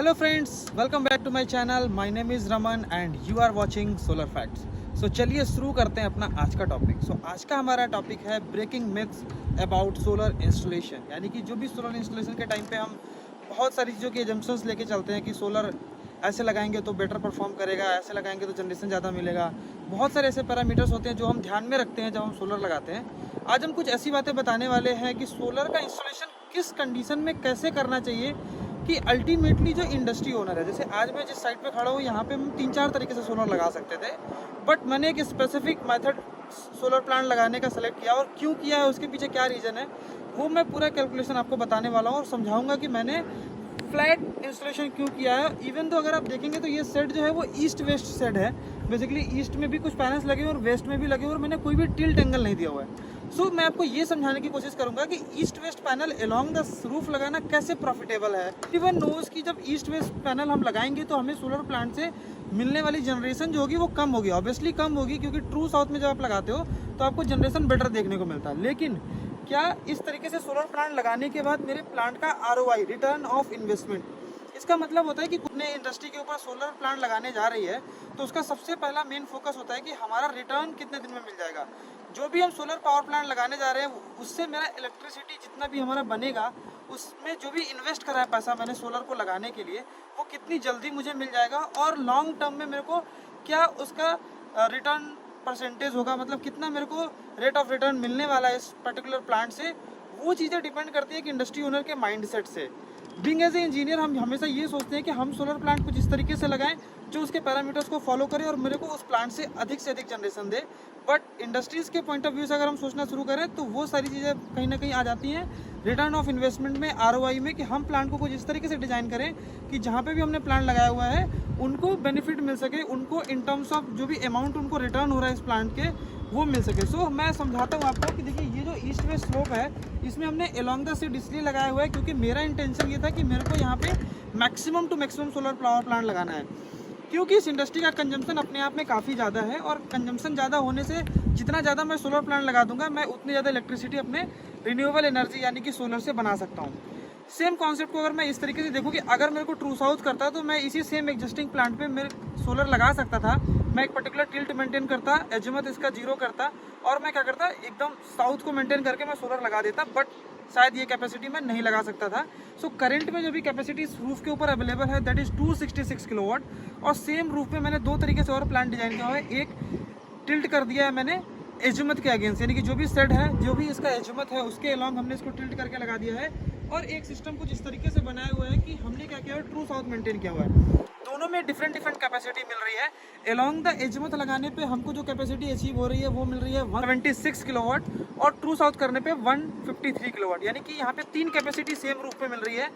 Hello friends, welcome back to my channel. My name is Raman and you are watching Solar Facts. So चलिए शुरू करते हैं अपना आज का टॉपिक. आज का हमारा टॉपिक है breaking myths about solar installation. यानी कि जो भी सोलर इंस्टॉलेशन के टाइम पे हम बहुत सारी चीज़ों की एजम्पशंस लेके चलते हैं कि सोलर ऐसे लगाएंगे तो बेटर परफॉर्म करेगा, ऐसे लगाएंगे तो जनरेशन ज़्यादा मिलेगा. बहुत सारे ऐसे पैरामीटर्स होते हैं जो हम ध्यान में रखते हैं जब हम सोलर लगाते हैं. आज हम कुछ ऐसी बातें बताने वाले हैं कि सोलर का इंस्टॉलेशन किस कंडीशन में कैसे करना चाहिए कि अल्टीमेटली जो इंडस्ट्री ओनर है, जैसे आज मैं जिस साइट पे खड़ा हूँ यहाँ पे हम 3-4 तरीके से सोलर लगा सकते थे, बट मैंने एक स्पेसिफिक मेथड सोलर प्लांट लगाने का सेलेक्ट किया. और क्यों किया है, उसके पीछे क्या रीज़न है, वो मैं पूरा कैलकुलेशन आपको बताने वाला हूँ और समझाऊंगा कि मैंने फ्लैट इंस्टॉलेशन क्यों किया है. इवन तो अगर आप देखेंगे तो ये सेट जो है वो ईस्ट वेस्ट सेट है. बेसिकली ईस्ट में भी कुछ पैनल्स लगे और वेस्ट में भी लगे और मैंने कोई भी टिल्ट एंगल नहीं दिया हुआ है. मैं आपको ये समझाने की कोशिश करूंगा कि east west panel along the roof लगाना कैसे प्रॉफिटेबल है. इवन नोज की जब ईस्ट वेस्ट पैनल हम लगाएंगे तो हमें सोलर प्लांट से मिलने वाली जनरेशन जो होगी वो कम होगी. ऑब्वियसली कम होगी क्योंकि ट्रू साउथ में जब आप लगाते हो तो आपको जनरेशन बेटर देखने को मिलता है. लेकिन क्या इस तरीके से सोलर प्लांट लगाने के बाद मेरे प्लांट का ROI, रिटर्न ऑफ इन्वेस्टमेंट, इसका मतलब होता है कि कुछ इंडस्ट्री के ऊपर सोलर प्लांट लगाने जा रही है तो उसका सबसे पहला मेन फोकस होता है कि हमारा रिटर्न कितने दिन में मिल जाएगा. जो भी हम सोलर पावर प्लांट लगाने जा रहे हैं उससे मेरा इलेक्ट्रिसिटी जितना भी हमारा बनेगा उसमें जो भी इन्वेस्ट करा है पैसा मैंने सोलर को लगाने के लिए वो कितनी जल्दी मुझे मिल जाएगा और लॉन्ग टर्म में मेरे को क्या उसका रिटर्न परसेंटेज होगा, मतलब कितना मेरे को रेट ऑफ रिटर्न मिलने वाला है इस पर्टिकुलर प्लांट से. वो चीज़ें डिपेंड करती है कि इंडस्ट्री ओनर के माइंडसेट से. बीइंग एज ए इंजीनियर हम हमेशा ये सोचते हैं कि हम सोलर प्लांट कुछ इस तरीके से लगाएं जो उसके पैरामीटर्स को फॉलो करे और मेरे को उस प्लांट से अधिक जनरेशन दे. बट इंडस्ट्रीज़ के पॉइंट ऑफ व्यू से अगर हम सोचना शुरू करें तो वो सारी चीज़ें कहीं ना कहीं आ जाती हैं रिटर्न ऑफ इन्वेस्टमेंट में, ROI में, कि हम प्लांट को कुछ इस तरीके से डिज़ाइन करें कि जहाँ पे भी हमने प्लांट लगाया हुआ है उनको बेनिफिट मिल सके, उनको इन टर्म्स ऑफ जो भी अमाउंट उनको रिटर्न हो रहा है इस प्लांट के वो मिल सके. मैं समझाता हूँ आपको कि देखिए ये जो ईस्ट वेस्ट स्लोप है इसमें हमने अलोंग द सीड इसलिए लगाया हुआ है क्योंकि मेरा इंटेंशन ये था कि मेरे को यहाँ पे maximum to maximum solar power plant लगाना है. क्योंकि इस इंडस्ट्री का कंजम्पशन अपने आप में काफ़ी ज़्यादा है और कंजम्पशन ज़्यादा होने से जितना ज़्यादा मैं सोलर प्लांट लगा दूंगा मैं उतनी ज़्यादा इलेक्ट्रिसिटी अपने रिन्यूएबल एनर्जी यानी कि सोलर से बना सकता हूँ. सेम कॉन्सेप्ट को अगर मैं इस तरीके से देखूँ कि अगर मेरे को ट्रू साउथ करता तो मैं इसी सेम एग्जिस्टिंग प्लांट पे मेरे सोलर लगा सकता था. मैं एक पर्टिकुलर टिल्ट मेंटेन करता, एजिमुथ इसका 0 करता और मैं क्या करता एकदम साउथ को मेंटेन करके मैं सोलर लगा देता. बट शायद ये कैपेसिटी मैं नहीं लगा सकता था. करंट में जो भी कैपेसिटी इस रूफ के ऊपर अवेलेबल है दैट इज़ 266 किलोवाट. और सेम रूफ पे मैंने 2 तरीके से और प्लांट डिजाइन किया हुआ है. एक टिल्ट कर दिया है मैंने एजिमुथ के अगेंस्ट, यानी कि जो भी सेट है जो भी इसका एजिमुथ है उसके अलॉन्ग हमने इसको टिल्ट करके लगा दिया है. और एक सिस्टम कुछ इस तरीके से बनाया हुआ है कि हमने क्या किया है ट्रू साउथ मेंटेन किया हुआ है. दोनों में डिफरेंट कैपेसिटी मिल रही है. अलोंग द एजिमुथ लगाने पे हमको जो कैपेसिटी अचीव हो रही है वो मिल रही है 176 किलोवाट और ट्रू साउथ करने पे 153 किलोवाट, यानी कि यहाँ पे 3 कैपेसिटी सेम रूफ पे मिल रही है.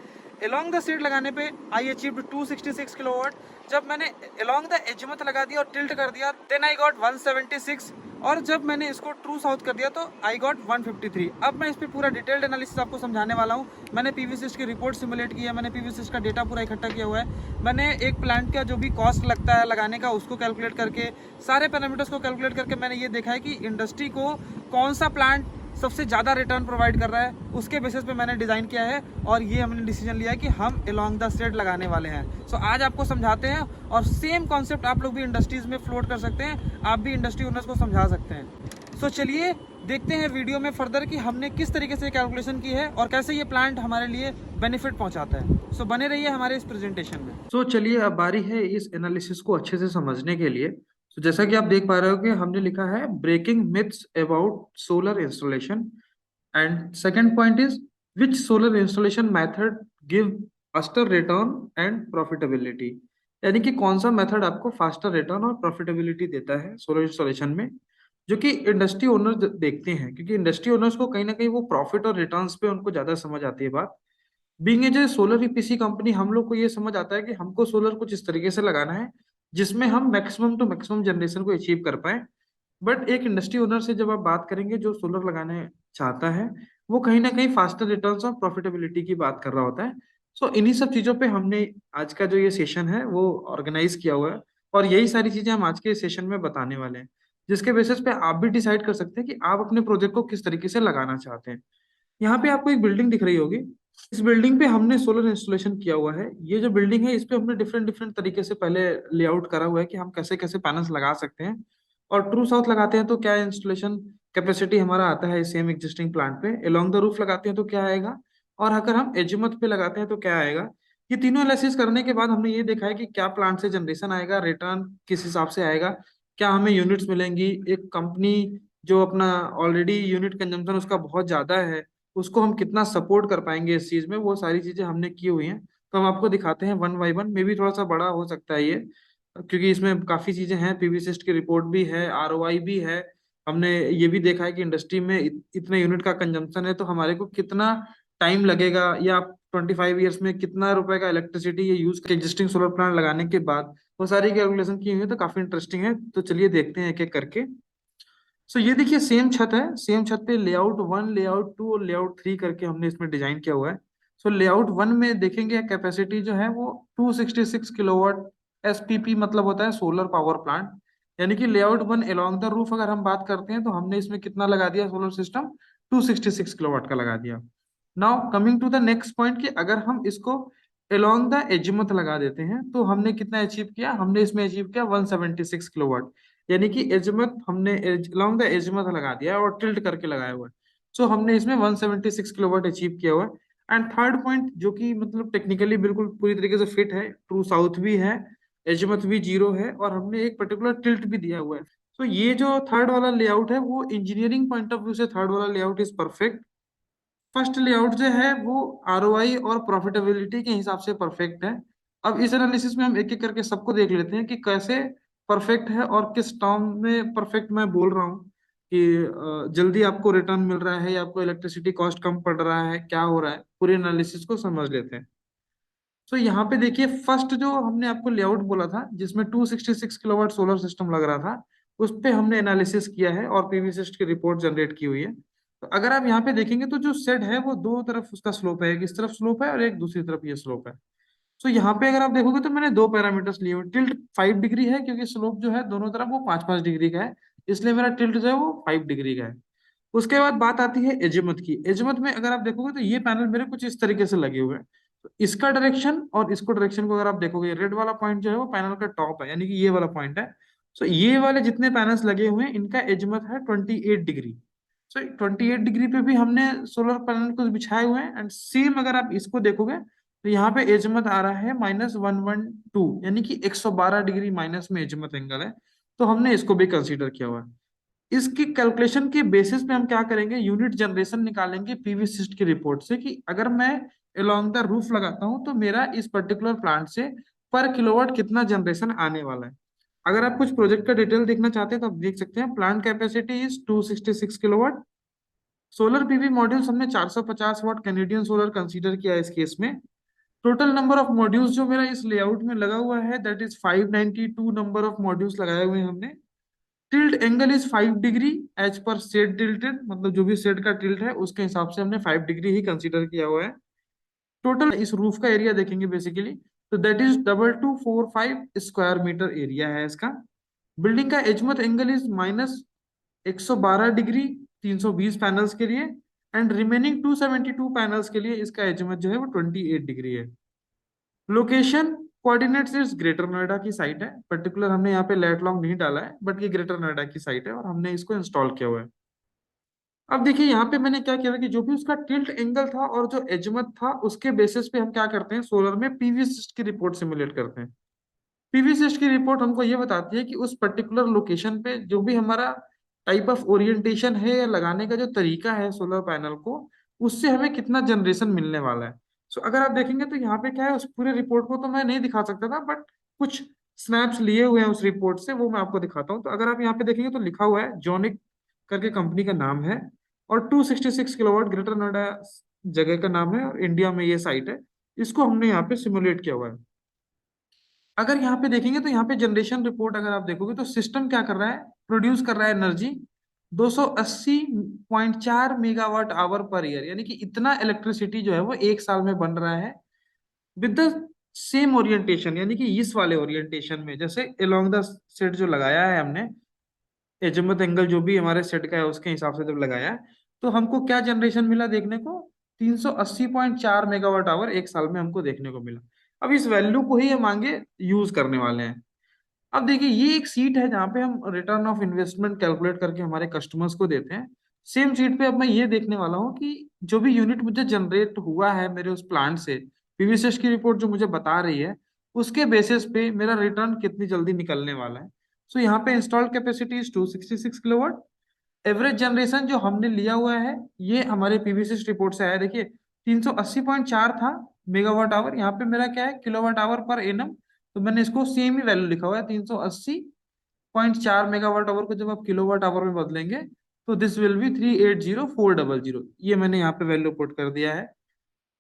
अलोंग द सीड लगाने पे आई अचीव्ड 266 किलोवाट. जब मैंने अलोंग द एजिमुथ लगा दिया और टिल्ट कर दिया देन आई गॉट 176. और जब मैंने इसको ट्रू साउथ कर दिया तो आई गॉट 153. अब मैं इस पर पूरा डिटेल्ड एनालिसिस आपको समझाने वाला हूँ. मैंने PV-सिस्ट की रिपोर्ट सिमुलेट की है, मैंने PV-सिस्ट का डेटा पूरा इकट्ठा किया हुआ है. मैंने एक प्लांट का जो भी कॉस्ट लगता है लगाने का उसको कैलकुलेट करके सारे पैरामीटर्स को कैलकुलेट करके मैंने ये देखा है कि इंडस्ट्री को कौन सा प्लांट सबसे ज़्यादा रिटर्न प्रोवाइड कर रहा है, उसके बेसिस पे मैंने डिज़ाइन किया है और ये हमने डिसीजन लिया है कि हम अलोंग द स्ट्रेट लगाने वाले हैं. आज आपको समझाते हैं और सेम कॉन्सेप्ट आप लोग भी इंडस्ट्रीज़ में फ्लोट कर सकते हैं, आप भी इंडस्ट्री ओनर्स को समझा सकते हैं. चलिए देखते हैं वीडियो में फर्दर कि हमने किस तरीके से कैलकुलेशन की है और कैसे ये प्लांट हमारे लिए बेनिफिट पहुंचाता है. बने रहिए हमारे इस प्रेजेंटेशन में. चलिए अब बारी है इस एनालिसिस को अच्छे से समझने के लिए. जैसा कि आप देख पा रहे हो कि हमने लिखा है breaking myths about solar installation and second point is which solar installation method give faster return and profitability. यानी कि कौन सा मेथड आपको फास्टर रिटर्न और प्रॉफिटेबिलिटी देता है सोलर इंस्टॉलेशन में, जो कि इंडस्ट्री ओनर देखते हैं. क्योंकि इंडस्ट्री ओनर्स को कहीं ना कहीं वो प्रॉफिट और रिटर्न्स पे उनको ज्यादा समझ आती है बात. Being as a solar EPC company हम लोग को ये समझ आता है कि हमको सोलर कुछ इस तरीके से लगाना है जिसमें हम मैक्सिमम टू मैक्सिमम जनरेशन को अचीव कर पाए. बट एक इंडस्ट्री ओनर से जब आप बात करेंगे जो सोलर लगाने चाहता है वो कहीं ना कहीं फास्टर रिटर्न्स और प्रॉफिटेबिलिटी की बात कर रहा होता है. इन्हीं सब चीजों पे हमने आज का जो ये सेशन है वो ऑर्गेनाइज किया हुआ है और यही सारी चीजें हम आज के सेशन में बताने वाले हैं, जिसके बेसिस पे आप भी डिसाइड कर सकते हैं कि आप अपने प्रोजेक्ट को किस तरीके से लगाना चाहते हैं. यहाँ पे आपको एक बिल्डिंग दिख रही होगी. इस बिल्डिंग पे हमने सोलर इंस्टॉलेशन किया हुआ है। ये जो बिल्डिंग है इस पे हमने डिफरेंट डिफरेंट तरीके से पहले लेआउट करा हुआ है कि हम कैसे कैसे पैनल्स लगा सकते हैं। और ट्रू साउथ लगाते हैं तो क्या इंस्टॉलेशन कैपेसिटी हमारा आता है सेम एग्जिस्टिंग प्लांट पे। अलोंग द रूफ लगाते हैं तो क्या आएगा, और अगर हम एजिमुथ पे लगाते हैं तो क्या आएगा। ये तीनों एनालिसिस करने के बाद हमने ये देखा है कि क्या प्लांट से जनरेशन आएगा, रिटर्न किस हिसाब से आएगा, क्या हमें यूनिट्स मिलेंगी। एक कंपनी जो अपना ऑलरेडी यूनिट कंजम्पशन उसका बहुत ज्यादा है, उसको हम कितना सपोर्ट कर पाएंगे इस चीज में, वो सारी चीजें हमने की हुई हैं। तो हम आपको दिखाते हैं वन बाई वन। मे भी थोड़ा सा बड़ा हो सकता है ये, क्योंकि इसमें काफी चीजें हैं। पीवीसिस्ट की रिपोर्ट भी है, आरओआई भी है। हमने ये भी देखा है कि इंडस्ट्री में इतने यूनिट का कंजम्पशन है तो हमारे को कितना टाइम लगेगा, या 25 ईयर्स में कितना रुपए का इलेक्ट्रिसिटी ये यूज कर एग्जिस्टिंग सोलर प्लांट लगाने के बाद। वो सारी कैलकुलेशन की हुई है, तो काफी इंटरेस्टिंग है। तो चलिए देखते हैं एक एक करके। सो ये देखिए सेम छत है, सेम छत पे लेआउट वन, लेआउट टू और लेआउट थ्री करके हमने इसमें डिजाइन किया हुआ है। सो लेआउट वन में देखेंगे कैपेसिटी जो है वो 266 किलोवाट एसपीपी, मतलब होता है सोलर पावर प्लांट। यानी कि layout one along the roof अगर हम बात करते हैं तो हमने इसमें कितना लगा दिया सोलर सिस्टम, 266 किलोवाट का लगा दिया। Now coming to the next point कि अगर हम इसको अलोंग द एजिमुथ लगा देते हैं तो हमने कितना अचीव किया, हमने इसमें अचीव किया 176 किलोवाट। यानी कि एजिमुथ हमने अलोंग द एजिमुथ लगा दिया और टिल्ट करके लगाया हुआ है। सो हमने इसमें 176 किलोवाट अचीव किया हुआ है। एंड थर्ड पॉइंट जो कि मतलब टेक्निकली बिल्कुल पूरी तरीके से फिट है, ट्रू साउथ भी है, एजिमुथ भी जीरो है, और हमने एक पर्टिकुलर टिल्ट भी दिया हुआ है। तो ये जो थर्ड वाला लेआउट है वो इंजीनियरिंग पॉइंट ऑफ व्यू से थर्ड वाला layout is perfect. First layout जो है वो आरओआई और प्रॉफिटेबिलिटी के हिसाब से परफेक्ट है। अब इस एनालिसिस में हम एक एक करके सबको देख लेते हैं कि कैसे परफेक्ट है और किस टर्म में परफेक्ट मैं बोल रहा हूँ कि जल्दी आपको रिटर्न मिल रहा है या आपको इलेक्ट्रिसिटी कॉस्ट कम पड़ रहा है, क्या हो रहा है, पूरे एनालिसिस को समझ लेते हैं। तो यहाँ पे देखिए फर्स्ट जो हमने आपको लेआउट बोला था जिसमें 266 किलोवाट सोलर सिस्टम लग रहा था, उस पे हमने एनालिसिस किया है और पीवी सिस्ट की रिपोर्ट जनरेट की हुई है। तो अगर आप यहाँ पे देखेंगे तो जो सेट है वो दो तरफ उसका स्लोप है, एक इस तरफ स्लोप है और एक दूसरी तरफ ये स्लोप है। तो यहाँ पे अगर आप देखोगे तो मैंने दो पैरामीटर्स लिए हुए। टिल्ट 5 डिग्री है क्योंकि स्लोप जो है दोनों तरफ वो 5-5 डिग्री का है, इसलिए मेरा टिल्ट जो है वो 5 डिग्री का है। उसके बाद बात आती है एजिमुथ की। एजिमुथ में अगर आप देखोगे तो ये पैनल मेरे कुछ इस तरीके से लगे हुए हैं। तो इसका डायरेक्शन और इसको डायरेक्शन को अगर आप देखोगे, रेड वाला पॉइंट जो है वो पैनल का टॉप है, यानी कि ये वाला पॉइंट है। सो ये वाले जितने पैनल्स लगे हुए हैं इनका एजिमुथ है 28 डिग्री। सो 28 डिग्री पे भी हमने सोलर पैनल को बिछाए हुए हैं। एंड सेम अगर आप इसको देखोगे तो यहाँ पे एजिमुथ आ रहा है -112, यानी कि 112 डिग्री माइनस में एजिमुथ एंगल है। तो हमने इसको भी कंसीडर किया हुआ है। इसकी कैलकुलेशन के बेसिस पे हम क्या करेंगे, यूनिट जनरेशन निकालेंगे पीवी सिस्ट की रिपोर्ट से कि अगर मैं अलोंग द रूफ लगाता हूं तो मेरा इस पर्टिकुलर प्लांट से पर किलोवाट कितना जनरेशन आने वाला है। अगर आप कुछ प्रोजेक्ट का डिटेल देखना चाहते हैं तो आप देख सकते हैं। Plant capacity is 266 kilowatt. Solar PV modules हमने 450 वाट कैनेडियन सोलर कंसीडर किया है इस केस में। टोटल नंबर ऑफ मॉड्यूल्स जो मेरा इस लेआउट में लगा हुआ है that is 592 number of modules लगाए हुए हैं हमने। टिल्ट एंगल इज 5 डिग्री एज पर सेट टिल्टेड, मतलब जो भी सेट का टिल्ट है उसके हिसाब से हमने 5 डिग्री ही कंसीडर किया हुआ है। टोटल इस रूफ का एरिया देखेंगे बेसिकली तो that is 2245 square metre area है इसका। बिल्डिंग का azimuth angle is -112 degree 320 panels के लिए। एंड रिमेनिंग 272 पैनल्स के लिए इसका एजमत जो है वो 28 डिग्री है। Location coordinates is greater Noida की साइट है। पर्टिकुलर हमने यहाँ पे लेट लॉन्ग नहीं डाला है, बट ये ग्रेटर नोएडा की साइट है और हमने इसको इंस्टॉल किया हुआ है। अब देखिए यहाँ पे मैंने क्या किया कि जो भी उसका टिल्ट एंगल था और जो एजमत था उसके बेसिस पे हम क्या करते हैं, सोलर में पीवी सिस्ट की रिपोर्ट सिमुलेट करते हैं। पीवी सिस्ट की रिपोर्ट हमको ये बताती है कि उस पर्टिकुलर लोकेशन पे जो भी हमारा टाइप ऑफ ओरिएंटेशन है या लगाने का जो तरीका है सोलर पैनल को, उससे हमें कितना जनरेशन मिलने वाला है। सो अगर आप देखेंगे तो यहाँ पे क्या है, उस पूरे रिपोर्ट को तो मैं नहीं दिखा सकता था, बट कुछ स्नैप्स लिए हुए हैं उस रिपोर्ट से, वो मैं आपको दिखाता हूँ। तो अगर आप यहाँ पे देखेंगे तो लिखा हुआ है जॉनिक करके कंपनी का नाम है, और 266 किलोवाट ग्रेटर नोएडा जगह का नाम है और इंडिया में ये साइट है। इसको हमने यहाँ पे सिमुलेट किया हुआ है। अगर यहाँ पे देखेंगे तो यहाँ पे जनरेशन रिपोर्ट अगर आप देखोगे तो सिस्टम क्या कर रहा है, प्रोड्यूस कर रहा है energy 280.4 megawatt hour per year, यानी कि इतना इलेक्ट्रिसिटी जो है वो एक साल में बन रहा है। विद द सेम ओरिएंटेशन, यानी कि इस वाले ओरिएंटेशन में जैसे अलोंग द सेट जो लगाया है हमने, एजमत एंगल जो भी हमारे सेट का है उसके हिसाब से जब लगाया है, तो हमको क्या जनरेशन मिला देखने को, 380.4 मेगावाट आवर एक साल में हमको देखने को मिला। अब इस वैल्यू को ही हम आगे यूज करने वाले हैं। अब देखिए ये एक सीट है जहां पे हम रिटर्न ऑफ इन्वेस्टमेंट कैलकुलेट करके हमारे कस्टमर्स को देते हैं। सेम सीट पे अब मैं ये देखने वाला हूँ कि जो भी यूनिट मुझे जनरेट हुआ है मेरे उस प्लांट से, पीवीएसएस की रिपोर्ट जो मुझे बता रही है, उसके बेसिस पे मेरा रिटर्न कितनी जल्दी निकलने वाला है। सो यहाँ पे installed capacity is 266 kilowatt. Average generation जो हमने लिया हुआ है ये हमारे पीवीएसएस रिपोर्ट से आया। देखिए 380.4 था मेगावाट आवर, यहाँ पे मेरा क्या है किलोवाट आवर पर एनम। तो मैंने इसको सेम ही वैल्यू लिखा हुआ है 380.4 मेगावाट आवर को जब आप किलोवाट आवर में बदलेंगे तो दिस विल बी 380,400। ये मैंने यहाँ पे वैल्यू पुट कर दिया है।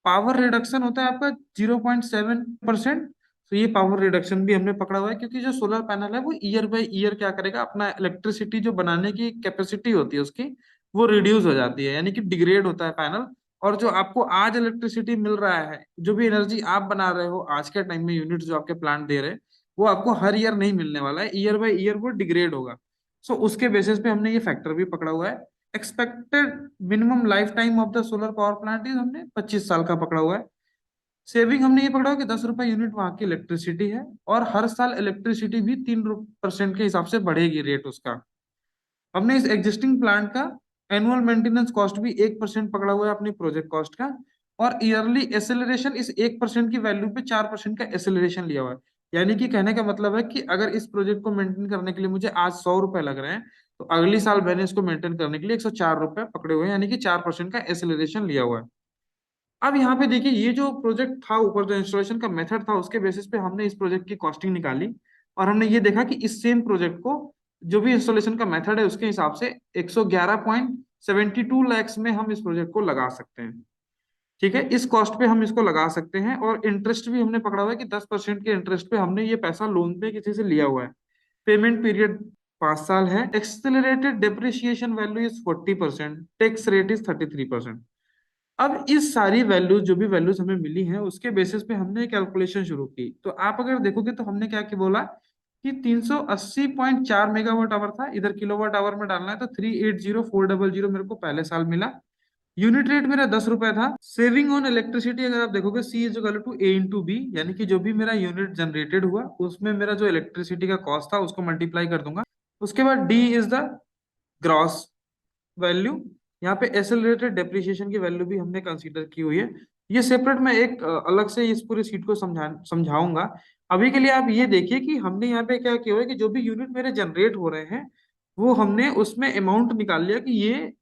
पावर रिडक्शन होता है आपका 0.7%। तो ये पावर रिडक्शन भी हमने पकड़ा हुआ है, क्योंकि जो सोलर पैनल है वो ईयर बाय ईयर क्या करेगा, अपना इलेक्ट्रिसिटी जो बनाने की कैपेसिटी होती है उसकी वो रिड्यूस हो जाती है, यानी कि डिग्रेड होता है पैनल। और जो आपको आज इलेक्ट्रिसिटी मिल रहा है, जो भी एनर्जी आप बना रहे हो आज के टाइम में, यूनिट जो आपके प्लांट दे रहे हैं, वो आपको हर ईयर नहीं मिलने वाला है, ईयर बाय ईयर वो डिग्रेड होगा। सो उसके बेसिस पे हमने ये फैक्टर भी पकड़ा हुआ है। Expected minimum life time of the solar power plant is हमने 25 साल का पकड़ा हुआ है। सेविंग हमने ये पकड़ा हुआ कि 10 रुपए यूनिट वहां की इलेक्ट्रिसिटी है, और हर साल इलेक्ट्रिसिटी भी 3% के हिसाब से बढ़ेगी रेट उसका। हमने इस एग्जिस्टिंग प्लांट का एनुअल मेंटेनेंस कॉस्ट भी 1% पकड़ा हुआ है अपनी प्रोजेक्ट कॉस्ट का। और ईयरली एसेलरेशन इस 1% की वैल्यू पे 4% का एसेलरेशन लिया हुआ है। यानी कि कहने का मतलब है कि अगर इस प्रोजेक्ट को मेंटेन करने के लिए मुझे आज 100 रुपए लग रहे हैं, तो अगली साल मैंने इसको मेंटेन करने के लिए 104 रुपए पकड़े हुए हैं, यानी कि 4% का एसेलरेशन लिया हुआ है। अब यहाँ पे देखिए ये जो प्रोजेक्ट था, ऊपर जो इंस्टॉलेशन का मेथड था उसके बेसिस पे हमने इस प्रोजेक्ट की कॉस्टिंग निकाली। और हमने ये देखा कि इस सेम प्रोजेक्ट को जो भी इंस्टॉलेशन का मेथड है उसके हिसाब से 111.72 लैक्स में हम इस प्रोजेक्ट को लगा सकते हैं। ठीक है, इस कॉस्ट पे हम इसको लगा सकते हैं। और इंटरेस्ट भी हमने पकड़ा हुआ है कि 10% के इंटरेस्ट पे हमने ये पैसा लोन पे किसी से लिया हुआ है। पेमेंट पीरियड 5 साल है। Accelerated depreciation value is 40%, tax rate is 33%। अब इस सारी वैल्यूज जो भी वैल्यूज हमें मिली हैं उसके बेसिस पे हमने कैलकुलेशन शुरू की। तो आप अगर देखोगे तो हमने क्या क्या बोला कि 380.4 मेगावाट आवर था, इधर किलोवाट आवर में डालना है तो 380,400 मेरे को पहले साल मिला। यूनिट रेट मेरा 10 रुपए था। सेविंग ऑन इलेक्ट्रिसिटी अगर आप देखोगे C is equal to A into B, यानी कि जो भी मेरा यूनिट जनरेटेड हुआ उसमें मेरा जो इलेक्ट्रिसिटी का कॉस्ट था उसको मल्टीप्लाई कर दूंगा। उसके बाद D is the gross value. यहाँ पे एक्सेलरेटेड डेप्रिसिएशन की वैल्यू भी हमने कंसीडर की हुई है। ये सेपरेट मैं एक अलग से इस पूरी सीट को समझाऊंगा। अभी के लिए आप ये देखिए कि हमने यहाँ पे क्या किया हुआ है कि जो भी यूनिट मेरे जनरेट हो रहे हैं वो हमने उसमें अमाउंट निकाल लिया कि ये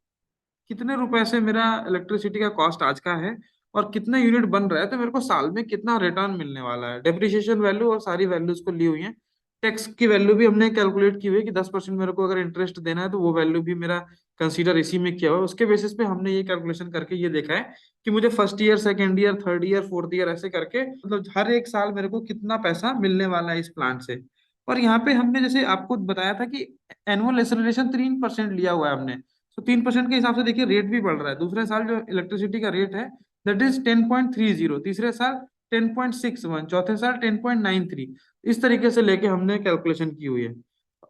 कितने रुपए से मेरा इलेक्ट्रिसिटी का कॉस्ट आज का है और कितना यूनिट बन रहा है, तो मेरे को साल में कितना रिटर्न मिलने वाला है। डेप्रिसिएशन वैल्यू और सारी वैल्यूज को ली हुई है। टैक्स की वैल्यू भी हमने कैलकुलेट की हुई है कि 10% मेरे को अगर इंटरेस्ट देना है तो वो वैल्यू भी मेरा कंसीडर इसी में किया हुआ है। उसके बेसिस पे हमने ये कैलकुलेशन करके ये देखा है कि मुझे first year, second year, third year, fourth year ऐसे करके मतलब हर एक साल मेरे को कितना पैसा मिलने वाला है इस प्लांट से। और यहाँ पे हमने जैसे आपको बताया था कि एनुअल एक्सेलरेशन 3% लिया हुआ है हमने। तो 3% के हिसाब से देखिए रेट भी बढ़ रहा है। दूसरे साल जो इलेक्ट्रिसिटी का रेट है दैट इज 10.30, तीसरे साल 10.61, चौथे साल 10.93। इस तरीके से लेके हमने कैलकुलेशन की हुई है।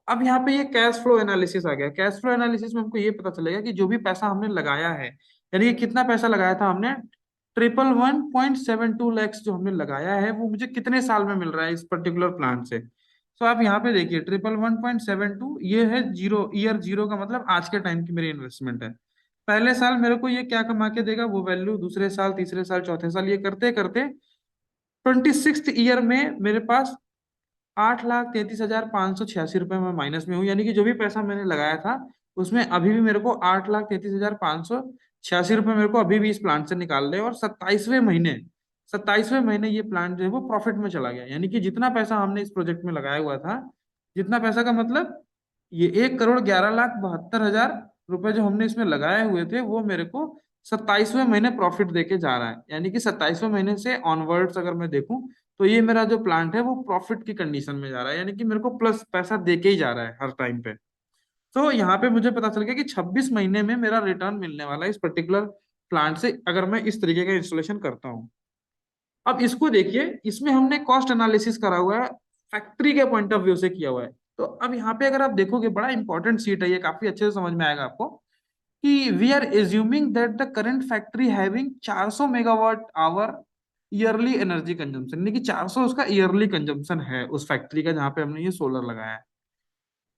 अब यहाँ पे ये कैश फ्लो एनालिसिस आ गया। कैश फ्लो एनालिसिस में हमको ये पता चलेगा कि जो भी पैसा हमने लगाया है, यानी कि कितना पैसा लगाया था हमने, 111.72 लैक्स जो हमने लगाया है वो मुझे कितने साल में मिल रहा है इस पर्टिकुलर प्लान से। तो आप यहाँ पे देखिए 111.72 ये है जीरो, ईयर जीरो का मतलब आज के टाइम की मेरी इन्वेस्टमेंट है। पहले साल मेरे को ये क्या कमा के देगा वो वैल्यू, दूसरे साल, तीसरे साल, चौथे साल, ये करते करते 26th ईयर में मेरे पास 8,33,586 रुपये में माइनस में हूँ। यानी कि जो भी पैसा मैंने लगाया था उसमें अभी भी मेरे को 8,33,586 रुपये मेरे को अभी भी इस प्लांट से निकाल रहे हैं। और 27वें महीने ये प्लांट जो है वो प्रॉफिट में चला गया। यानी कि जितना पैसा हमने इस प्रोजेक्ट में लगाया हुआ था, जितना पैसा का मतलब ये 1,11,72,000 रुपए जो हमने इसमें लगाए हुए थे वो मेरे को 27वें महीने प्रॉफिट देके जा रहा है। यानी कि 27वें महीने से ऑनवर्ड्स अगर मैं देखूं तो ये मेरा जो प्लांट है वो प्रॉफिट की कंडीशन में जा रहा है, यानी कि मेरे को प्लस पैसा दे के ही जा रहा है हर टाइम पे। तो यहाँ पे मुझे पता चल गया कि 26 महीने में मेरा रिटर्न मिलने वाला है इस पर्टिकुलर प्लांट से, अगर मैं इस तरीके का इंस्टॉलेशन करता हूँ। अब इसको देखिए, इसमें हमने कॉस्ट एनालिसिस करा हुआ है, फैक्ट्री के पॉइंट ऑफ व्यू से किया हुआ है। तो अब यहाँ पे अगर आप देखोगे बड़ा इंपॉर्टेंट सीट है ये, काफी अच्छे से समझ में आएगा आपको। कि we are assuming that the current factory having 400 megawatt hour yearly energy consumption, यानी कि 400 उसका ईयरली कंजम्पशन है उस फैक्ट्री का जहां पे हमने ये सोलर लगाया है।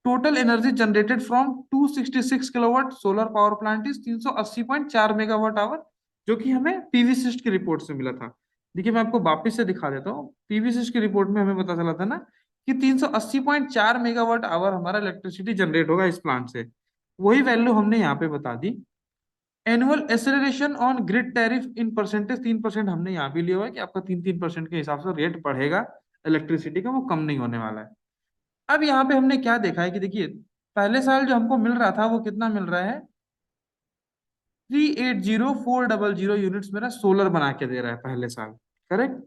Total energy generated from 266 kilowatt solar power plant is 380.4 megawatt hour, जो कि हमें पीवी सिस्ट की रिपोर्ट से मिला था। देखिए मैं आपको वापिस से दिखा देता हूँ, पीवी सिस्ट की रिपोर्ट में हमें पता चला था ना कि 380.4 मेगावाट आवर हमारा इलेक्ट्रिसिटी जनरेट होगा इस प्लांट से। वही वैल्यू हमने यहाँ पे बता दी। Annual acceleration on grid tariff in percentage 3% हमने यहाँ भी लिया हुआ है कि आपका 3-3% के हिसाब से रेट बढ़ेगा इलेक्ट्रिसिटी का, वो कम नहीं होने वाला है। अब यहाँ पे हमने क्या देखा है कि देखिए पहले साल जो हमको मिल रहा था वो कितना मिल रहा है, 380,400 यूनिट्स मेरा सोलर बना के दे रहा है पहले साल, करेक्ट।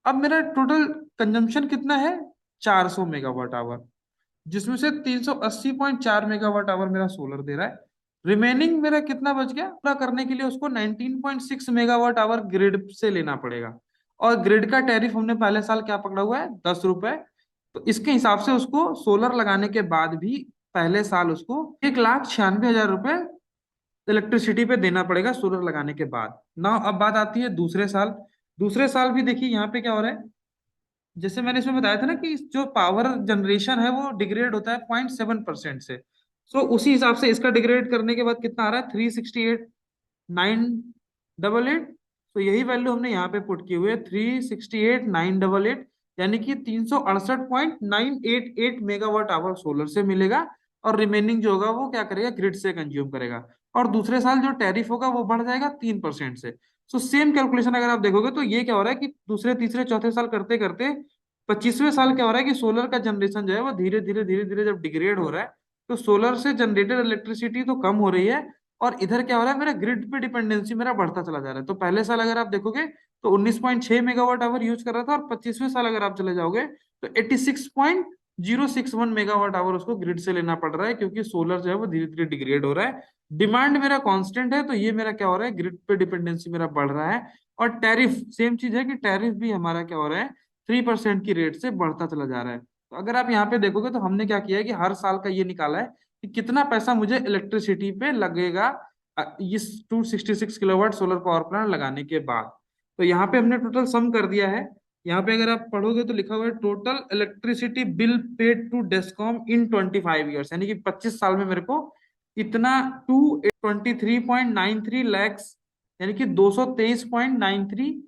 अब मेरा टोटल कंजम्पशन कितना है, 400 मेगावाट आवर, जिसमें से 380.4 मेगावाट आवर मेरा सोलर दे रहा है। रिमेनिंग मेरा कितना बच गया, पूरा करने के लिए उसको 19.6 मेगावाट आवर ग्रिड से लेना पड़ेगा। और ग्रिड का टैरिफ हमने पहले साल क्या पकड़ा हुआ है, 10 रुपए। तो इसके हिसाब से उसको सोलर लगाने के बाद भी पहले साल उसको 1,96,000 रुपए इलेक्ट्रिसिटी पे देना पड़ेगा सोलर लगाने के बाद ना। अब बात आती है दूसरे साल। दूसरे साल भी देखिए यहाँ पे क्या हो रहा है, जैसे मैंने इसमें बताया था ना कि जो पावर जनरेशन है वो डिग्रेड होता है 0.7% से। सो उसी हिसाब से इसका डिग्रेड करने के बाद कितना आ रहा है, 368,988। तो यही वैल्यू हमने यहाँ पे पुट की हुई है, 368,988, यानी कि 368.988 मेगावाट आवर सोलर से मिलेगा। और रिमेनिंग जो होगा वो क्या करेगा, ग्रिड से कंज्यूम करेगा। और दूसरे साल जो टैरिफ होगा वो बढ़ जाएगा 3% से। सो सेम कैलकुलेशन अगर आप देखोगे तो ये क्या हो रहा है कि दूसरे तीसरे चौथे साल करते करते 25वें साल क्या हो रहा है कि सोलर का जनरेशन जो है वो धीरे धीरे धीरे धीरे जब डिग्रेड हो रहा है, तो सोलर से जनरेटेड इलेक्ट्रिसिटी तो कम हो रही है। और इधर क्या हो रहा है, मेरा ग्रिड पे डिपेंडेंसी मेरा बढ़ता चला जा रहा है। तो पहले साल अगर आप देखोगे तो 19.6 मेगावाट आवर यूज कर रहा था, और 25वें साल अगर आप चले जाओगे तो 86.061 मेगावाट आवर उसको ग्रिड से लेना पड़ रहा है, क्योंकि सोलर जो है वो धीरे धीरे डिग्रेड हो रहा है। डिमांड मेरा कांस्टेंट है, तो ये मेरा क्या हो रहा है, ग्रिड पे डिपेंडेंसी मेरा बढ़ रहा है। और टैरिफ सेम चीज है कि टैरिफ भी हमारा क्या हो रहा है, 3% की रेट से बढ़ता चला जा रहा है। तो अगर आप यहाँ पे देखोगे तो हमने क्या किया है कि हर साल का ये निकाला है कि कितना पैसा मुझे इलेक्ट्रिसिटी पे लगेगा इस 266 किलोवाट सोलर पावर प्लांट लगाने के बाद। तो यहाँ पे हमने टोटल सम कर दिया है। यहाँ पे अगर आप पढ़ोगे तो लिखा हुआ है total electricity bill paid to DISCOM in 25 years, यानी कि 25 साल में मेरे को इतना 223.93 लैक्स, यानी कि 223.93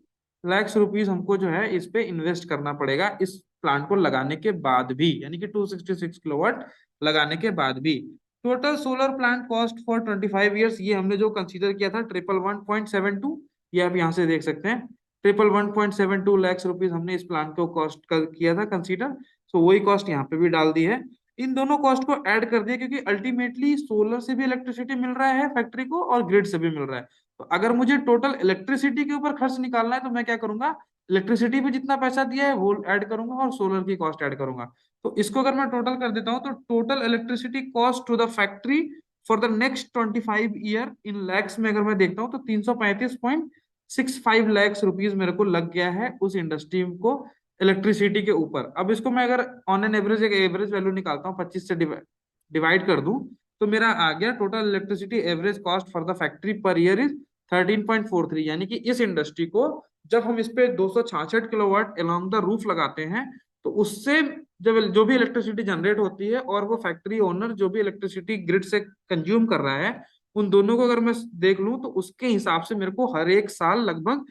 लाख रुपीस हमको जो है इस पे इन्वेस्ट करना पड़ेगा इस प्लांट को लगाने के बाद भी, यानी कि 266 किलोवाट लगाने के बाद भी। Total solar plant cost for 25 years, ये हमने जो कंसीडर किया था 111.72, ये आप यहाँ से देख सकते हैं, 111.72 लाख रुपीस हमने इस प्लांट को कॉस्ट कर किया था कंसीडर। सो वही कॉस्ट यहाँ पे भी डाल दी है। इन दोनों कॉस्ट को ऐड कर दिया, क्योंकि अल्टीमेटली सोलर से भी इलेक्ट्रिसिटी मिल रहा है फैक्ट्री को और ग्रिड से भी मिल रहा है। तो अगर मुझे टोटल इलेक्ट्रिसिटी के ऊपर खर्च निकालना है तो मैं क्या करूंगा, इलेक्ट्रिसिटी पे जितना पैसा दिया है वो ऐड करूंगा और सोलर की कॉस्ट ऐड करूंगा। तो इसको अगर मैं टोटल कर देता हूँ तो total electricity cost to the factory for the next 25 year in lakhs में अगर मैं देखता हूँ तो 335.65 लैक्स रुपीज मेरे को लग गया है उस इंडस्ट्री को इलेक्ट्रिसिटी के ऊपर। अब इसको मैं अगर ऑन एन एवरेज एक एवरेज वैल्यू निकालता हूँ, 25 से डिवाइड कर दूं, तो मेरा आ गया total electricity average cost for the factory per year is 13.43, यानी कि इस इंडस्ट्री को जब हम इस पे 266 किलोवाट अलोंग द रूफ लगाते हैं तो उससे जब जो भी इलेक्ट्रिसिटी जनरेट होती है और वो फैक्ट्री ओनर जो भी इलेक्ट्रिसिटी ग्रिड से कंज्यूम कर रहा है, उन दोनों को अगर मैं देख लूं तो उसके हिसाब से मेरे को हर एक साल लगभग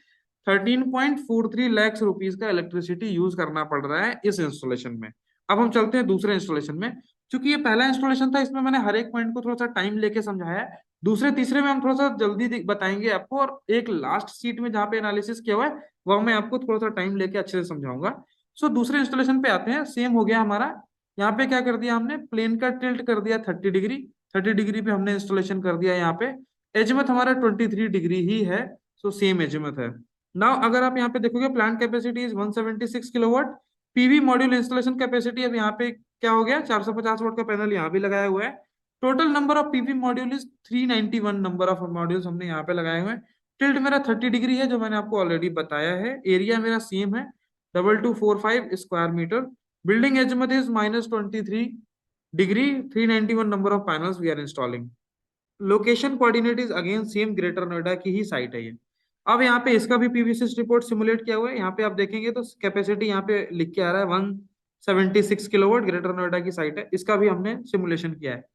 13.43 लैक्स रुपीज का इलेक्ट्रिसिटी यूज करना पड़ रहा है इस इंस्टॉलेशन में। अब हम चलते हैं दूसरे इंस्टॉलेशन में। क्योंकि ये पहला इंस्टॉलेशन था, इसमें मैंने हर एक पॉइंट को थोड़ा सा टाइम लेके समझाया है। दूसरे तीसरे में हम थोड़ा सा जल्दी बताएंगे आपको, और एक लास्ट सीट में जहाँ पे एनालिसिस किया हुआ है वह मैं आपको थोड़ा सा टाइम लेके अच्छे से समझाऊंगा। सो दूसरे इंस्टॉलेशन पे आते हैं। सेम हो गया हमारा, यहाँ पे क्या कर दिया हमने, प्लेन का टिल्ट कर दिया 30 डिग्री। 30 डिग्री पे हमने इंस्टॉलेशन कर दिया। यहाँ पे एजमथ हमारा 23 डिग्री ही है, सो सेम एजमथ है। नाउ अगर आप यहाँ पे देखोगे plant capacity is 176 kilowatt. PV module installation capacity अब यहाँ पे क्या हो गया, 450 वाट का पैनल यहाँ भी लगाया हुआ है। Total number of PV module is 391 number of modules हमने यहाँ पे लगाए हुए हैं। टिल्ट मेरा 30 डिग्री है जो मैंने आपको ऑलरेडी बताया है। एरिया मेरा सेम है, 2245 square metre. Building azimuth is -23 degree, 391 number of panels we are installing. Location coordinate is again same greater Noida की ही साइट है ये। अब यहाँ पे इसका भी पीवीसिस रिपोर्ट सिमुलेट किया हुआ है। यहाँ पे आप देखेंगे तो कैपेसिटी यहाँ पे लिख के आ रहा है 176 किलोवाट, ग्रेटर नोएडा की साइट है, इसका भी हमने सिमुलेशन किया है।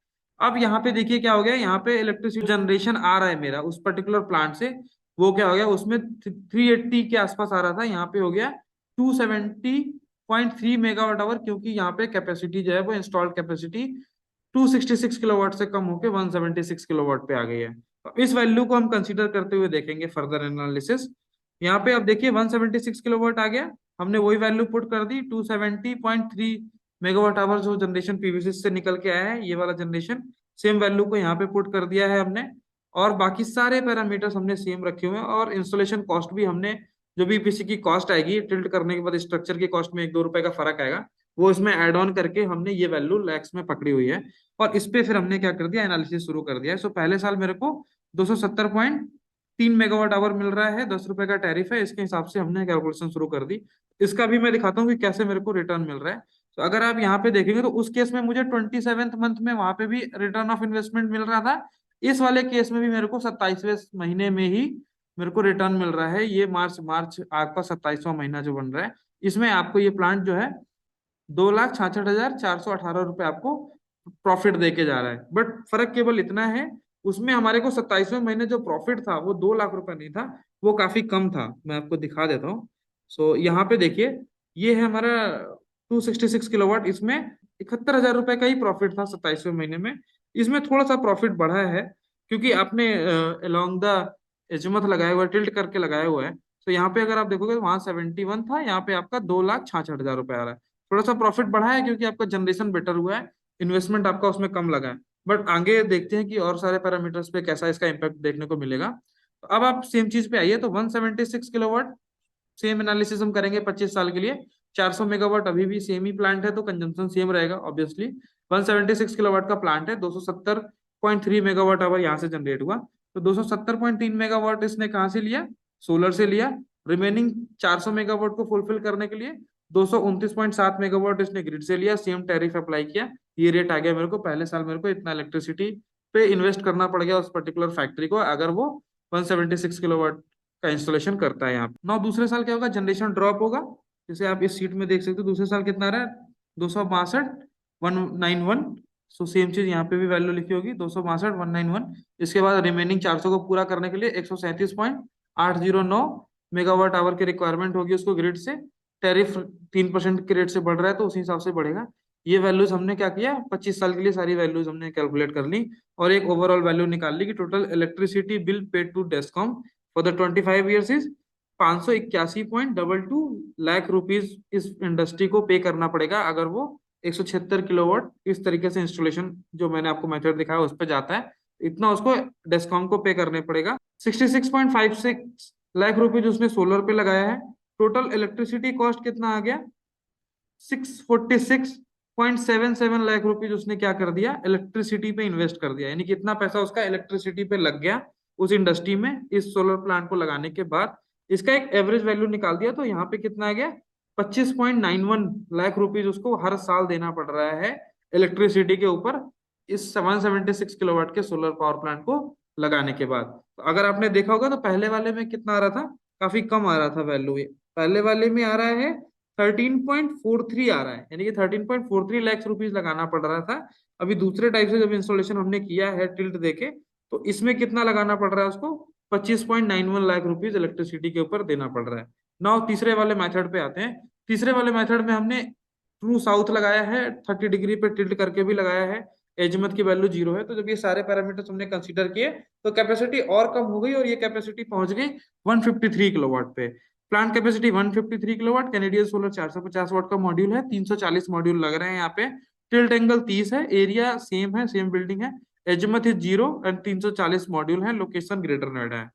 अब यहाँ पे देखिए क्या हो गया, यहाँ पे इलेक्ट्रिसिटी जनरेशन आ रहा है मेरा उस पर्टिकुलर प्लांट से, वो क्या हो गया, उसमें 380 के आसपास आ रहा था, यहाँ पे हो गया 270.3 मेगावाट आवर, क्योंकि यहाँ पे कैपेसिटी जो है वो इंस्टॉल्ड कैपेसिटी 266 किलोवाट से कम होकर 176 किलोवाट पे आ गई है। तो इस वैल्यू को हम कंसीडर करते हुए देखेंगे फर्दर एनालिसिस। यहाँ पे अब देखिए 176 किलोवाट आ गया, हमने वही वैल्यू पुट कर दी, 270.3 मेगावाट आवर जो जनरेशन पीवीसी से निकल के आया है, ये वाला जनरेशन, सेम वैल्यू को यहाँ पे पुट कर दिया है हमने। और बाकी सारे पैरामीटर्स हमने सेम रखे हुए हैं, और इंस्टॉलेशन कॉस्ट भी हमने, जो भी पीसी की कॉस्ट आएगी टिल्ट करने के बाद स्ट्रक्चर की कॉस्ट में 1-2 रुपए का फर्क आएगा, वो इसमें ऐड ऑन करके हमने ये वैल्यू लैक्स में पकड़ी हुई है। और इस पे फिर हमने क्या कर दिया, एनालिसिस शुरू कर दिया है। सो पहले साल मेरे को 270.3 मेगावाट आवर मिल रहा है, 10 रुपए का टैरिफ है, इसके हिसाब से हमने कैलकुलेशन शुरू कर दी। इसका भी मैं दिखाता हूँ कि कैसे मेरे को रिटर्न मिल रहा है। तो अगर आप यहाँ पे देखेंगे तो उस केस में मुझे 27th मंथ में वहां पे भी रिटर्न ऑफ इन्वेस्टमेंट मिल रहा था, इस वाले केस में भी मेरे को 27वें महीने में ही मेरे को रिटर्न मिल रहा है। ये मार्च मार्च आपका 27वां महीना जो बन रहा है, इसमें आपको ये प्लांट जो है 2,66,418 रुपए आपको प्रॉफिट दे के जा रहा है। बट फर्क केवल इतना है, उसमें हमारे को 27वें महीने जो प्रॉफिट था वो 2 लाख रुपए नहीं था, वो काफी कम था। मैं आपको दिखा देता हूँ। सो यहाँ पे देखिए, ये है हमारा 266 किलोवाट, इसमें 71,000 रुपए का ही प्रॉफिट था 27वें महीने में। इसमें थोड़ा सा प्रॉफिट बढ़ा है, क्योंकि आपने अलोंग द एजमत लगाया हुआ है, टिल्ट करके लगाया हुआ है। तो यहाँ पे अगर आप देखोगे तो वहां 71 था, यहाँ पे आपका 2,66,000 रुपए आ रहा है। थोड़ा सा प्रॉफिट बढ़ा है क्योंकि आपका जनरेशन बेटर हुआ है, इन्वेस्टमेंट आपका उसमें कम लगा है। बट आगे देखते हैं कि और सारे पैरामीटर्स पे कैसा इसका इम्पैक्ट देखने को मिलेगा। तो अब आप सेम चीज पे आइए, तो 176 किलोवाट सेम एनालिसिस हम करेंगे 25 साल के लिए। 400 मेगावाट अभी भी सेम ही प्लांट है, तो कंजम्पशन सेम रहेगा ऑब्वियसली। 176 किलोवाट का प्लांट है, 270.3 मेगावाट आवर यहाँ से जनरेट हुआ। तो 270.3 मेगावाट इसने कहाँ से लिया, सोलर से लिया। रिमेनिंग 400 मेगावाट को फुलफिल करने के लिए 229.7 मेगावाट इसने ग्रिड से लिया, सेम टैरिफ अप्लाई किया, ये रेट आ गया मेरे को। पहले साल मेरे को इतना इलेक्ट्रिसिटी पे इन्वेस्ट करना पड़ गया उस पर्टिकुलर फैक्ट्री को, अगर वो 176 किलोवाट का इंस्टॉलेशन करता है यहाँ पे। ना दूसरे साल क्या होगा, जनरेशन ड्रॉप होगा, जैसे आप इस सीट में देख सकते हो। दूसरे साल कितना रहा है, 262,191। सो सेम चीज यहाँ पे भी वैल्यू लिखी होगी, 262,191। इसके बाद रिमेनिंग 400 को पूरा करने के लिए 137.809 मेगावाट आवर की रिक्वायरमेंट होगी उसको ग्रिड से। टैरिफ 3% के रेट से बढ़ रहा है, तो उसी हिसाब से बढ़ेगा। ये वैल्यूज हमने क्या किया, 25 साल के लिए सारी वैल्यूज हमने कैलकुलेट कर ली, और एक ओवरऑल वैल्यू निकाल ली कि total electricity bill paid to DISCOM for the 25 years is 581.22 lakh rupees इस इंडस्ट्री को पे करना पड़ेगा, अगर वो 176 किलोवाट इस तरीके से इंस्टॉलेशन जो मैंने आपको मेथड दिखाया उस पर जाता है, इतना उसको डेस्कॉम को पे करने पड़ेगा। 66.56 लाख रुपीज उसने सोलर पे लगाया है। टोटल इलेक्ट्रिसिटी कॉस्ट कितना आ गया, 646.77 लाख रुपीज उसने क्या कर दिया, इलेक्ट्रिसिटी पे इन्वेस्ट कर दिया। यानी कि इतना पैसा उसका इलेक्ट्रिसिटी पे लग गया उस इंडस्ट्री में इस सोलर प्लांट को लगाने के बाद। इसका एक एवरेज वैल्यू निकाल दिया, तो यहाँ पे कितना आ गया, 25.91 लाख रुपीज उसको हर साल देना पड़ रहा है इलेक्ट्रिसिटी के ऊपर, इस 176 किलोवाट के सोलर पावर प्लांट को लगाने के बाद। तो अगर आपने देखा होगा तो पहले वाले में कितना आ रहा था, काफी कम आ रहा था वैल्यू। पहले वाले में आ रहा है 13.43 आ रहा है, यानी कि 13.43 लाख रुपीज लगाना पड़ रहा था। अभी दूसरे टाइप से जब इंस्टॉलेशन हमने किया है टिल्ट देके, तो इसमें कितना लगाना पड़ रहा है उसको, 25.91 लाख रुपीज इलेक्ट्रिसिटी के ऊपर देना पड़ रहा है। नाउ तीसरे वाले मेथड पे आते हैं। तीसरे वाले मेथड में हमने ट्रू साउथ लगाया है, 30 डिग्री पे टिल्ट करके भी लगाया है, एजमत की वैल्यू 0 है। तो जब ये सारे पैरामीटर्स हमने कंसीडर किए, तो कैपेसिटी और कम हो गई, और ये कैपेसिटी पहुंच गई 153 किलोवाट पे। Plant capacity 153 kilowatt, Canadian solar 450 वाट का मॉड्यूल है, 340 मॉड्यूल लग रहे हैं यहाँ पे। टिल्ट एंगल 30 है, एरिया सेम है, सेम बिल्डिंग है, एजमत इज 0 एंड 340 मॉड्यूल है, लोकेशन ग्रेटर नोएडा है।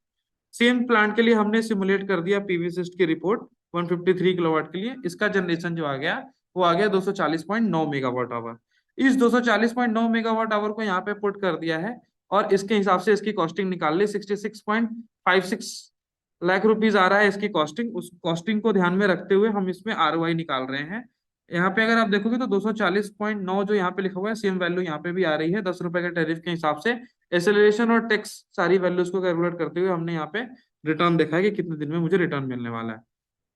सेम प्लांट के लिए हमने सिमुलेट कर दिया पीवीसिस्ट की रिपोर्ट 153 किलोवाट के लिए। इसका जनरेशन जो आ गया वो आ गया 240.9 मेगावाट आवर। इस 240.9 मेगावाट आवर को यहाँ पे पुट कर दिया है, और इसके हिसाब से इसकी कॉस्टिंग निकाल ली। 66.56 लाख रुपीज आ रहा है इसकी कॉस्टिंग। उस कॉस्टिंग को ध्यान में रखते हुए हम इसमें आरओआई निकाल रहे हैं। यहाँ पे अगर आप देखोगे तो 240.9 जो यहाँ पे लिखा हुआ है, सेम वैल्यू यहाँ पे भी आ रही है, 10 रुपए के टैरिफ के हिसाब से एसेलरेशन और टैक्स सारी वैल्यूज को कैलकुलेट करते हुए हमने यहाँ पे रिटर्न देखा है कि कितने दिन में मुझे रिटर्न मिलने वाला है।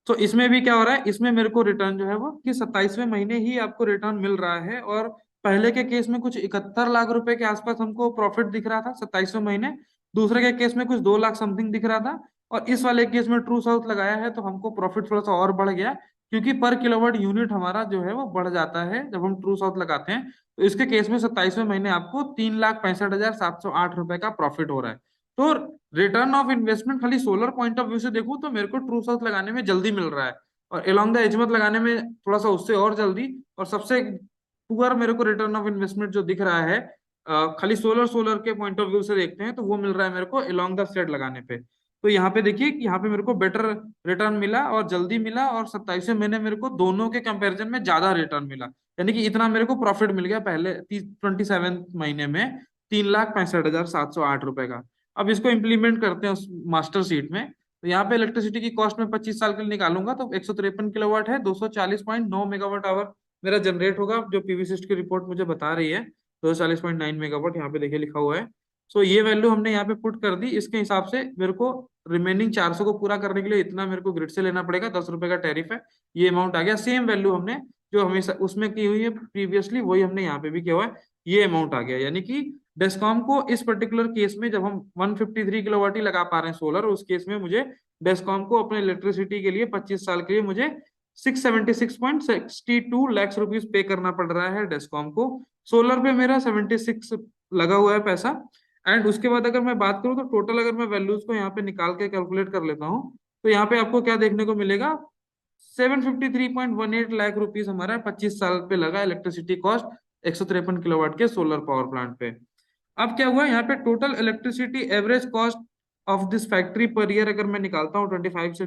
तो इसमें भी क्या हो रहा है, इसमें मेरे को रिटर्न जो है वो कि 27वें महीने ही आपको रिटर्न मिल रहा है। और पहले के केस में कुछ 71 लाख रुपए के आसपास हमको प्रॉफिट दिख रहा था 27वें महीने, दूसरे के केस में कुछ 2 लाख समथिंग दिख रहा था, और इस वाले केस में ट्रू साउथ लगाया है तो हमको प्रॉफिट थोड़ा सा और बढ़ गया, क्योंकि पर किलोवाट यूनिट हमारा जो है वो बढ़ जाता है जब हम ट्रू साउथ लगाते हैं। तो इसके केस में 27वें महीने आपको 3,65,708 रुपए का प्रॉफिट हो रहा है। तो रिटर्न ऑफ इन्वेस्टमेंट खाली सोलर पॉइंट ऑफ व्यू से देखूं तो मेरे को ट्रू साउथ लगाने में जल्दी मिल रहा है, और एलोंग द एजमत लगाने में थोड़ा सा उससे और जल्दी। और सबसे पुअर मेरे को रिटर्न ऑफ इन्वेस्टमेंट जो दिख रहा है, खाली सोलर सोलर के पॉइंट ऑफ व्यू से देखते हैं तो वो मिल रहा है मेरे को एलोंग द स्टेट लगाने पे। तो यहाँ पे देखिए कि यहाँ पे मेरे को बेटर रिटर्न मिला और जल्दी मिला, और 27वें महीने मेरे को दोनों के कंपैरिजन में ज्यादा रिटर्न मिला, यानी कि इतना मेरे को प्रॉफिट मिल गया पहले 27 महीने में 3,65,708 रुपए का। अब इसको इम्प्लीमेंट करते हैं उस मास्टर शीट में। तो यहाँ पे इलेक्ट्रिसिटी की कॉस्ट में 25 साल के लिए निकालूंगा तो 153 किलोवाट है, 240.9 मेगावाट आवर मेरा जनरेट होगा, जो पीवी सिस्ट की रिपोर्ट मुझे बता रही है 240.9 मेगावाट, यहाँ पे देखिए लिखा हुआ है। सो ये वैल्यू हमने यहाँ पे पुट कर दी। इसके हिसाब से मेरे को रिमेनिंग 400 को पूरा करने के लिए इतना मेरे को ग्रिड से लेना पड़ेगा, 10 रुपए का टैरिफ है। ये अमाउंट आ गया, सेम वैल्यू हमने जो हमेशा उसमें की हुई है प्रीवियसली वही हमने यहाँ पे भी किया हुआ है, ये अमाउंट आ गया। यानी कि डेस्कॉम को इस पर्टिकुलर केस में जब हम 153 किलोवाट ही लगा पा रहे हैं सोलर, उस केस में मुझे डेस्कॉम को अपने इलेक्ट्रिसिटी के लिए 25 साल के लिए मुझे 676.62 लाख रुपीज पे करना पड़ रहा है डेस्कॉम को। सोलर पे मेरा 76 लगा हुआ है पैसा। एंड उसके बाद अगर मैं बात करूं तो टोटल अगर मैं वैल्यूज को यहाँ पे निकाल के कैलकुलेट कर लेता हूँ तो यहाँ पे आपको क्या देखने को मिलेगा, 753.18 लाख रुपीज हमारा 25 साल पे लगा इलेक्ट्रिसिटी कॉस्ट 153 किलोवाट के सोलर पावर प्लांट पे। अब क्या हुआ यहाँ पे total electricity average cost of this factory per year अगर मैं निकालता हूँ 25 से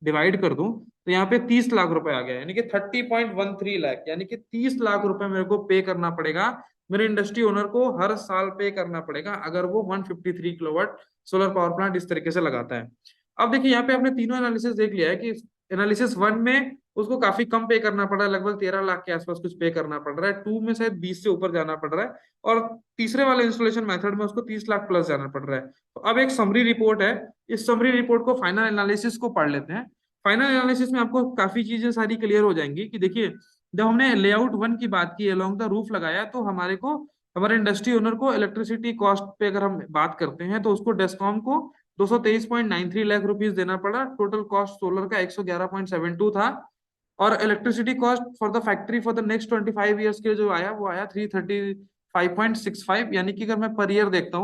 डिवाइड कर दूं तो यहाँ पे 30 लाख रुपए आ गया, यानी कि 30.13 लाख, यानी कि 30 लाख रुपए मेरे को पे करना पड़ेगा मेरे इंडस्ट्री ओनर को, हर साल पे करना पड़ेगा अगर वो 153 किलोवाट सोलर पावर प्लांट इस तरीके से लगाता है। अब देखिए यहाँ पे आपने तीनों एनालिसिस देख लिया है कि एनालिसिस 1 में उसको काफी कम पे करना पड़ रहा है, लगभग 13 लाख के आसपास कुछ पे करना पड़ रहा है, 2 में शायद 20 से ऊपर जाना पड़ रहा है, और तीसरे वाले इंस्टॉलेशन मेथड में उसको 30 लाख प्लस जाना पड़ रहा है। तो अब एक समरी रिपोर्ट है, इस समरी रिपोर्ट को फाइनल एनालिसिस को पढ़ लेते हैं। फाइनल एनालिसिस में आपको काफी चीजें सारी क्लियर हो जाएंगी कि देखिए जब हमने लेआउट 1 की बात की अलोंग द रूफ लगाया तो हमारे को हमारे इंडस्ट्री ओनर को इलेक्ट्रिसिटी कॉस्ट पे अगर हम बात करते हैं तो उसको डेस्कॉम को 223.93 लाख रुपीज देना पड़ा। टोटल कॉस्ट सोलर का 111.72 था, और electricity cost for the factory for the next 25 years के लिए जो आया वो आया 335.65, यानी कि अगर मैं पर ईयर देखता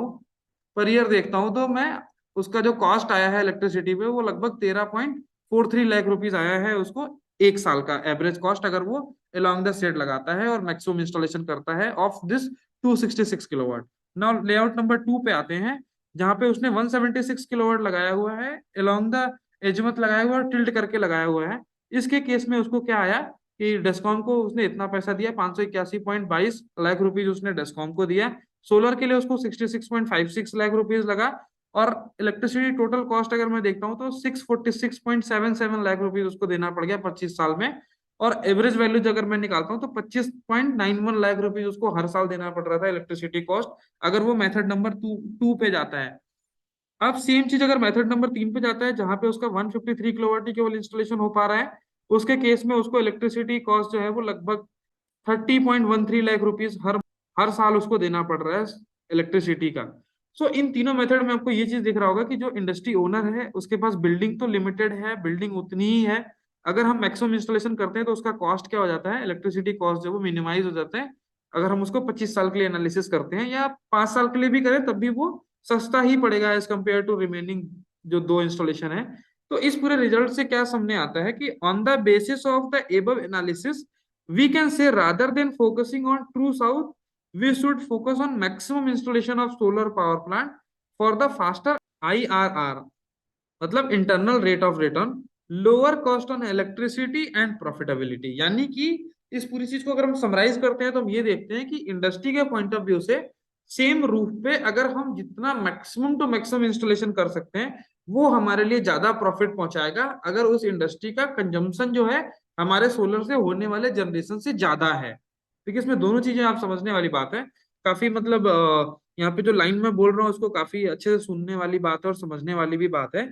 हूँ तो मैं उसका जो कॉस्ट आया है इलेक्ट्रिसिटी पे वो लगभग 13.43 लाख रुपीज आया है उसको, एक साल का एवरेज कॉस्ट अगर वो अलोंग द स्टेट लगाता है और मैक्सिमम इंस्टॉलेशन करता है of this 266 kilowatt. Now layout number 2 पे आते हैं जहां पे उसने 176 किलोवाट लगाया हुआ है अलोंग द एजमत लगाया हुआ है, टिल्ट करके लगाया हुआ है। इसके केस में उसको क्या आया कि डेस्कॉम को उसने इतना पैसा दिया, 581.22 लाख रुपीज उसने डेस्कॉम को दिया। सोलर के लिए उसको 66.56 लाख रुपीज लगा, और इलेक्ट्रिसिटी टोटल कॉस्ट अगर मैं देखता हूँ तो 646.77 लाख रुपीज उसको देना पड़ गया 25 साल में। और एवरेज वैल्यू अगर मैं निकालता हूँ तो 25.91 लाख रुपीज उसको हर साल देना पड़ रहा था इलेक्ट्रिसिटी कॉस्ट, अगर वो मेथड नंबर टू पे जाता है। अब सेम चीज अगर मेथड नंबर 3 पे जाता है जहां पे उसका 153 किलोवाट ही केवल इंस्टॉलेशन हो पा रहा है, उसके केस में उसको इलेक्ट्रिसिटी कॉस्ट जो है वो लगभग 30.13 लाख रुपीज हर हर साल उसको देना पड़ रहा है इलेक्ट्रिसिटी का। सो इन तीनों मेथड में आपको ये चीज दिख रहा होगा कि जो इंडस्ट्री ओनर है उसके पास बिल्डिंग तो लिमिटेड है, बिल्डिंग उतनी ही है, अगर हम मैक्सिमम इंस्टॉलेशन करते हैं तो उसका कॉस्ट क्या हो जाता है, इलेक्ट्रिसिटी कॉस्ट जो वो मिनिमाइज हो जाता है। अगर हम उसको 25 साल के लिए एनालिसिस करते हैं या 5 साल के लिए भी करें तब भी वो सस्ता ही पड़ेगा एज कम्पेयर टू रिमेनिंग जो दो इंस्टॉलेशन है। तो इस पूरे रिजल्ट से क्या सामने आता है कि on the basis of the above analysis we can say rather than focusing on true south we should focus on maximum installation of solar power plant for the faster IRR, मतलब internal rate of return, lower cost on electricity and profitability. यानी कि इस पूरी चीज को अगर हम summarise करते हैं तो हम ये देखते हैं कि इंडस्ट्री के पॉइंट ऑफ व्यू से सेम रूफ पे अगर हम जितना मैक्सिमम टू मैक्सिमम इंस्टॉलेशन कर सकते हैं वो हमारे लिए ज्यादा प्रॉफिट पहुंचाएगा अगर उस इंडस्ट्री का कंजम्पशन जो है हमारे सोलर से होने वाले जनरेशन से ज्यादा है। देखिए इसमें दोनों चीजें आप समझने वाली बात है काफी, मतलब यहाँ पे जो लाइन में बोल रहा हूँ उसको काफी अच्छे से सुनने वाली बात है और समझने वाली भी बात है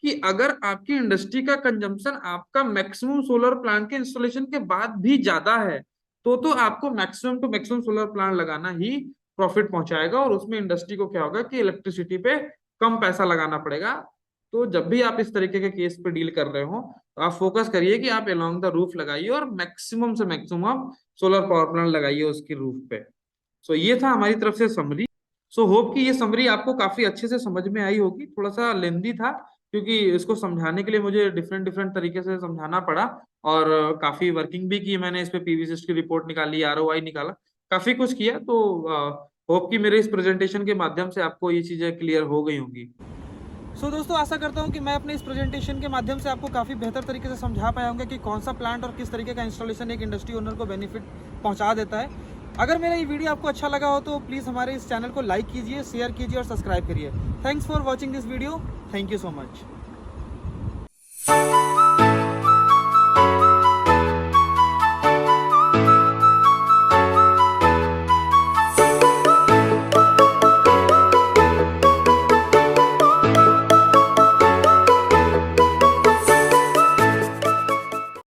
कि अगर आपकी इंडस्ट्री का कंजम्पशन आपका मैक्सिमम सोलर प्लांट के इंस्टॉलेशन के बाद भी ज्यादा है तो आपको maximum to maximum solar plant लगाना ही प्रॉफिट पहुंचाएगा, और उसमें इंडस्ट्री को क्या होगा कि इलेक्ट्रिसिटी पे कम पैसा लगाना पड़ेगा। तो जब भी आप इस तरीके के केस पे डील कर रहे हो तो आप फोकस करिए कि आप अलोंग द रूफ लगाइए और मैक्सिमम से मैक्सिमम सोलर पावर प्लांट लगाइए उसकी रूफ पे। सो ये था हमारी तरफ से समरी। सो होप कि ये समरी आपको काफी अच्छे से समझ में आई होगी। थोड़ा सा लेंदी था क्योंकि इसको समझाने के लिए मुझे डिफरेंट डिफरेंट तरीके से समझाना पड़ा, और काफी वर्किंग भी की मैंने इस पे, पीवी की रिपोर्ट निकाली, आरओआई निकाला, काफी कुछ किया। तो होप कि मेरे इस प्रेजेंटेशन के माध्यम से आपको ये चीजें क्लियर हो गई होंगी। दोस्तों आशा करता हूँ कि मैं अपने इस प्रेजेंटेशन के माध्यम से आपको काफ़ी बेहतर तरीके से समझा पाया हूँ कि कौन सा प्लांट और किस तरीके का इंस्टॉलेशन एक इंडस्ट्री ओनर को बेनिफिट पहुँचा देता है। अगर मेरा ये वीडियो आपको अच्छा लगा हो तो प्लीज़ हमारे इस चैनल को लाइक कीजिए, शेयर कीजिए और सब्सक्राइब करिए। Thanks for watching this video. Thank you so much.